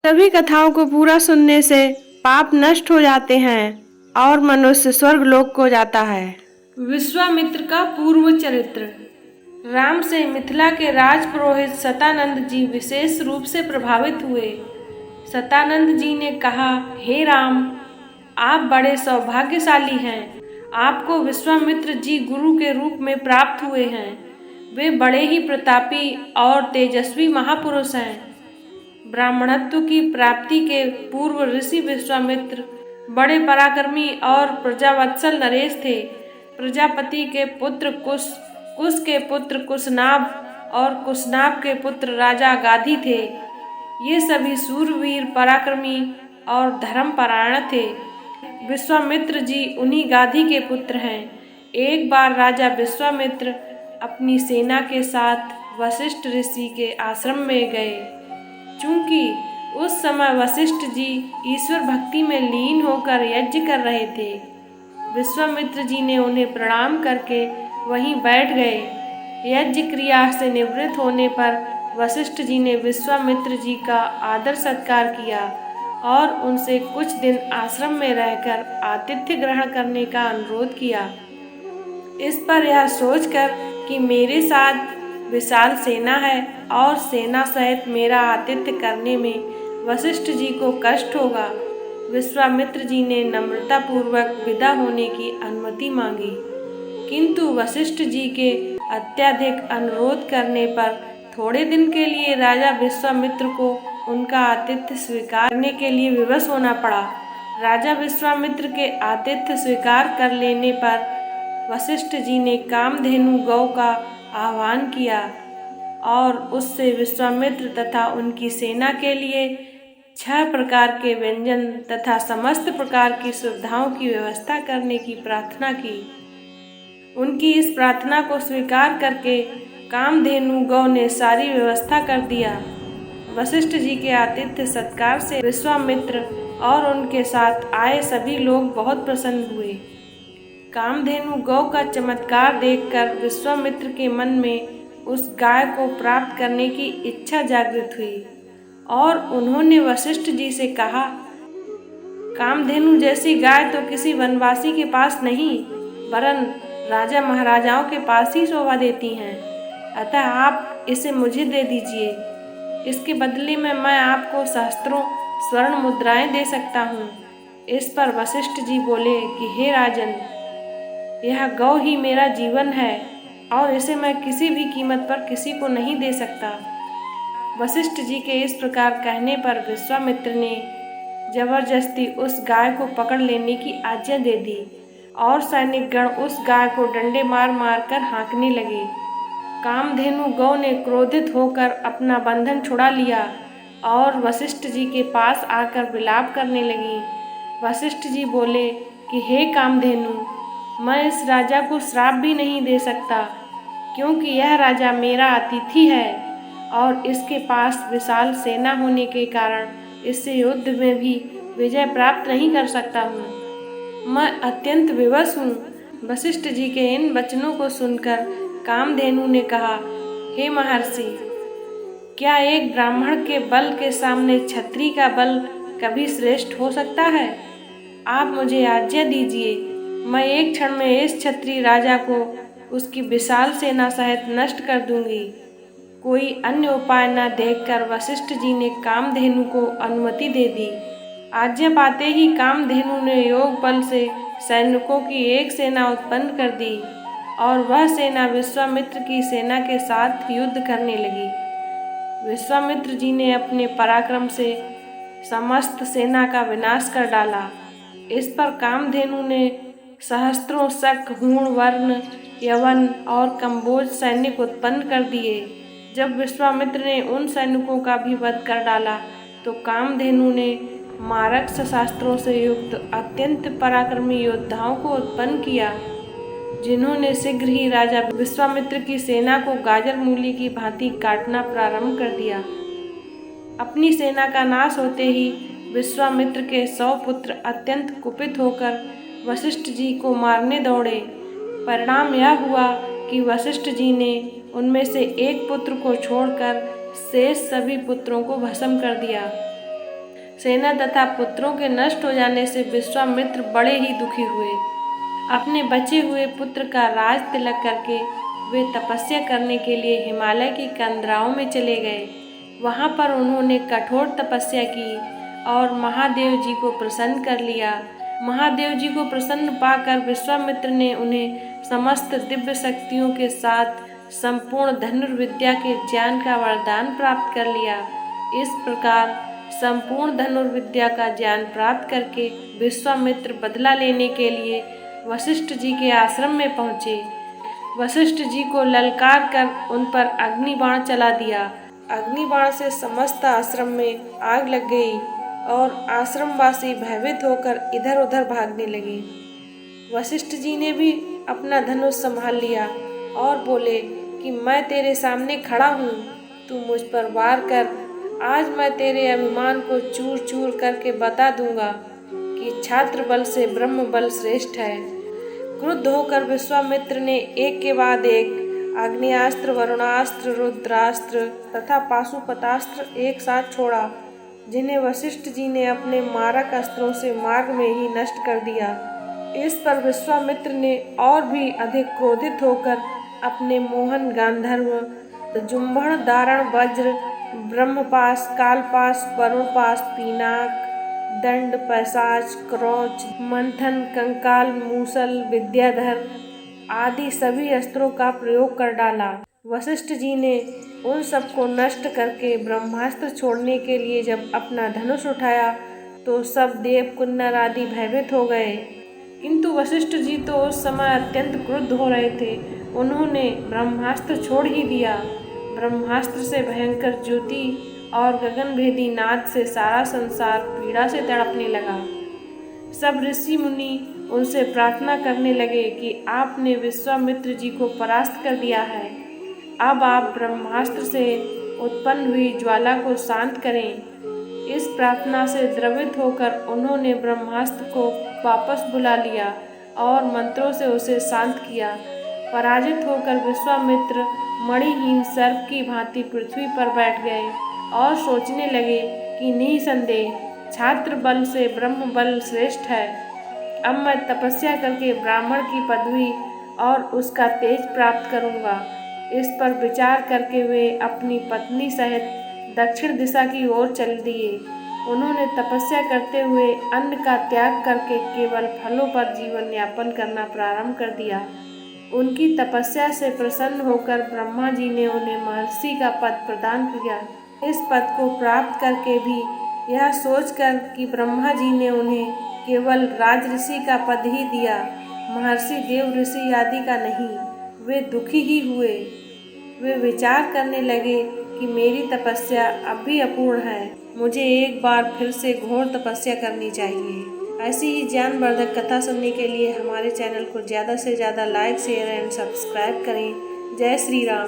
सभी कथाओं को पूरा सुनने से पाप नष्ट हो जाते हैं और मनुष्य स्वर्ग लोक को जाता है। विश्वामित्र का पूर्व चरित्र। राम से मिथिला के राज पुरोहित सतानंद जी विशेष रूप से प्रभावित हुए। सतानंद जी ने कहा, हे राम, आप बड़े सौभाग्यशाली हैं। आपको विश्वामित्र जी गुरु के रूप में प्राप्त हुए हैं। वे बड़े ही प्रतापी और तेजस्वी महापुरुष हैं। ब्राह्मणत्व की प्राप्ति के पूर्व ऋषि विश्वामित्र बड़े पराक्रमी और प्रजावत्सल नरेश थे। प्रजापति के पुत्र कुश, कुश के पुत्र कुशनाभ और कुशनाभ के पुत्र राजा गाधी थे। ये सभी सूरवीर, पराक्रमी और धर्मपरायण थे। विश्वामित्र जी उन्हीं गाधी के पुत्र हैं। एक बार राजा विश्वामित्र अपनी सेना के साथ वशिष्ठ ऋषि के आश्रम में गए। चूंकि उस समय वशिष्ठ जी ईश्वर भक्ति में लीन होकर यज्ञ कर रहे थे, विश्वामित्र जी ने उन्हें प्रणाम करके वहीं बैठ गए। यज्ञ क्रिया से निवृत्त होने पर वशिष्ठ जी ने विश्वामित्र जी का आदर सत्कार किया और उनसे कुछ दिन आश्रम में रहकर आतिथ्य ग्रहण करने का अनुरोध किया। इस पर यह सोचकर कि मेरे साथ विशाल सेना है और सेना सहित मेरा आतिथ्य करने में वशिष्ठ जी को कष्ट होगा, विश्वामित्र जी ने नम्रता पूर्वक विदा होने की अनुमति मांगी। किंतु वशिष्ठ जी के अत्यधिक अनुरोध करने पर थोड़े दिन के लिए राजा विश्वामित्र को उनका आतिथ्य स्वीकार करने के लिए विवश होना पड़ा। राजा विश्वामित्र के आतिथ्य स्वीकार कर लेने पर वशिष्ठ जी ने कामधेनु गौ का आह्वान किया और उससे विश्वामित्र तथा उनकी सेना के लिए 6 प्रकार के व्यंजन तथा समस्त प्रकार की सुविधाओं की व्यवस्था करने की प्रार्थना की। उनकी इस प्रार्थना को स्वीकार करके कामधेनु गौ ने सारी व्यवस्था कर दिया। वशिष्ठ जी के आतिथ्य सत्कार से विश्वामित्र और उनके साथ आए सभी लोग बहुत प्रसन्न हुए। कामधेनु गौ का चमत्कार देखकर विश्वामित्र के मन में उस गाय को प्राप्त करने की इच्छा जागृत हुई और उन्होंने वशिष्ठ जी से कहा, कामधेनु जैसी गाय तो किसी वनवासी के पास नहीं, वरन राजा महाराजाओं के पास ही शोभा देती हैं। अतः आप इसे मुझे दे दीजिए। इसके बदले में मैं आपको सहस्त्रों स्वर्ण मुद्राएं दे सकता हूँ। इस पर वशिष्ठ जी बोले कि हे राजन, यह गौ ही मेरा जीवन है और इसे मैं किसी भी कीमत पर किसी को नहीं दे सकता। वशिष्ठ जी के इस प्रकार कहने पर विश्वामित्र ने जबरदस्ती उस गाय को पकड़ लेने की आज्ञा दे दी और सैनिक गण उस गाय को डंडे मार मार कर हाँकने लगे। कामधेनु गौ ने क्रोधित होकर अपना बंधन छुड़ा लिया और वशिष्ठ जी के पास आकर विलाप करने लगी। वशिष्ठ जी बोले कि हे कामधेनु, मैं इस राजा को श्राप भी नहीं दे सकता, क्योंकि यह राजा मेरा अतिथि है और इसके पास विशाल सेना होने के कारण इससे युद्ध में भी विजय प्राप्त नहीं कर सकता हूँ। मैं अत्यंत विवश हूँ। वशिष्ठ जी के इन वचनों को सुनकर कामधेनु ने कहा, हे महर्षि, क्या एक ब्राह्मण के बल के सामने क्षत्रिय का बल कभी श्रेष्ठ हो सकता है? आप मुझे आज्ञा दीजिए, मैं एक क्षण में इस क्षत्रिय राजा को उसकी विशाल सेना सहित नष्ट कर दूंगी। कोई अन्य उपाय न देखकर वशिष्ठ जी ने कामधेनु को अनुमति दे दी। आज्ञा पाते ही कामधेनु ने योग बल से सैनिकों की एक सेना उत्पन्न कर दी और वह सेना विश्वामित्र की सेना के साथ युद्ध करने लगी। विश्वामित्र जी ने अपने पराक्रम से समस्त सेना का विनाश कर डाला। इस पर कामधेनु ने सहस्त्रों शक, हूण, वर्ण, यवन और कम्बोज सैनिक उत्पन्न कर दिए। जब विश्वामित्र ने उन सैनिकों का भी वध कर डाला तो कामधेनु ने मारक शस्त्रों से युक्त अत्यंत पराक्रमी योद्धाओं को उत्पन्न किया, जिन्होंने शीघ्र ही राजा विश्वामित्र की सेना को गाजर मूली की भांति काटना प्रारंभ कर दिया। अपनी सेना का नाश होते ही विश्वामित्र के 100 पुत्र अत्यंत कुपित होकर वशिष्ठ जी को मारने दौड़े। परिणाम यह हुआ कि वशिष्ठ जी ने उनमें से एक पुत्र को छोड़कर शेष सभी पुत्रों को भस्म कर दिया। सेना तथा पुत्रों के नष्ट हो जाने से विश्वामित्र बड़े ही दुखी हुए। अपने बचे हुए पुत्र का राज तिलक करके वे तपस्या करने के लिए हिमालय की कंदराओं में चले गए। वहाँ पर उन्होंने कठोर तपस्या की और महादेव जी को प्रसन्न कर लिया। महादेव जी को प्रसन्न पाकर विश्वामित्र ने उन्हें समस्त दिव्य शक्तियों के साथ संपूर्ण धनुर्विद्या के ज्ञान का वरदान प्राप्त कर लिया। इस प्रकार संपूर्ण धनुर्विद्या का ज्ञान प्राप्त करके विश्वामित्र बदला लेने के लिए वशिष्ठ जी के आश्रम में पहुँचे। वशिष्ठ जी को ललकार कर उन पर अग्निबाण चला दिया। अग्निबाण से समस्त आश्रम में आग लग गई और आश्रमवासी भयभीत होकर इधर उधर भागने लगे। वशिष्ठ जी ने भी अपना धनुष संभाल लिया और बोले कि मैं तेरे सामने खड़ा हूँ, तू मुझ पर वार कर। आज मैं तेरे अभिमान को चूर चूर करके बता दूंगा कि छात्र बल से ब्रह्म बल श्रेष्ठ है। क्रुद्ध होकर विश्वामित्र ने एक के बाद एक आग्नेयास्त्र, वरुणास्त्र, रुद्रास्त्र तथा पाशुपतास्त्र एक साथ छोड़ा, जिन्हें वशिष्ठ जी ने अपने मारक अस्त्रों से मार्ग में ही नष्ट कर दिया। इस पर विश्वामित्र ने और भी अधिक क्रोधित होकर अपने मोहन गांधर्व, जुम्भण, दारण, वज्र, ब्रह्मपाश, कालपाश, वरुणपाश, पीनाक, दंड, पैशाच, क्रोच, मंथन, कंकाल, मूसल, विद्याधर आदि सभी अस्त्रों का प्रयोग कर डाला। वशिष्ठ जी ने उन सबको नष्ट करके ब्रह्मास्त्र छोड़ने के लिए जब अपना धनुष उठाया तो सब देव, किन्नर आदि भयभीत हो गए। किंतु वशिष्ठ जी तो उस समय अत्यंत क्रुद्ध हो रहे थे। उन्होंने ब्रह्मास्त्र छोड़ ही दिया। ब्रह्मास्त्र से भयंकर ज्योति और गगनभेदी नाद से सारा संसार पीड़ा से तड़पने लगा। सब ऋषि मुनि उनसे प्रार्थना करने लगे कि आपने विश्वामित्र जी को परास्त कर दिया है, अब आप ब्रह्मास्त्र से उत्पन्न हुई ज्वाला को शांत करें। इस प्रार्थना से द्रवित होकर उन्होंने ब्रह्मास्त्र को वापस बुला लिया और मंत्रों से उसे शांत किया। पराजित होकर विश्वामित्र मणिहीन सर्प की भांति पृथ्वी पर बैठ गए और सोचने लगे कि निसंदेह छात्र बल से ब्रह्म बल श्रेष्ठ है। अब मैं तपस्या करके ब्राह्मण की पदवी और उसका तेज प्राप्त करूंगा। इस पर विचार करके वे अपनी पत्नी सहित दक्षिण दिशा की ओर चल दिए। उन्होंने तपस्या करते हुए अन्न का त्याग करके केवल फलों पर जीवन यापन करना प्रारंभ कर दिया। उनकी तपस्या से प्रसन्न होकर ब्रह्मा जी ने उन्हें महर्षि का पद प्रदान किया। इस पद को प्राप्त करके भी यह सोचकर कि ब्रह्मा जी ने उन्हें केवल राजऋषि का पद ही दिया, महर्षि, देव ऋषि आदि का नहीं, वे दुखी ही हुए। वे विचार करने लगे कि मेरी तपस्या अब भी अपूर्ण है, मुझे एक बार फिर से घोर तपस्या करनी चाहिए। ऐसी ही ज्ञानवर्धक कथा सुनने के लिए हमारे चैनल को ज़्यादा से ज़्यादा लाइक, शेयर एंड सब्सक्राइब करें। जय श्री राम।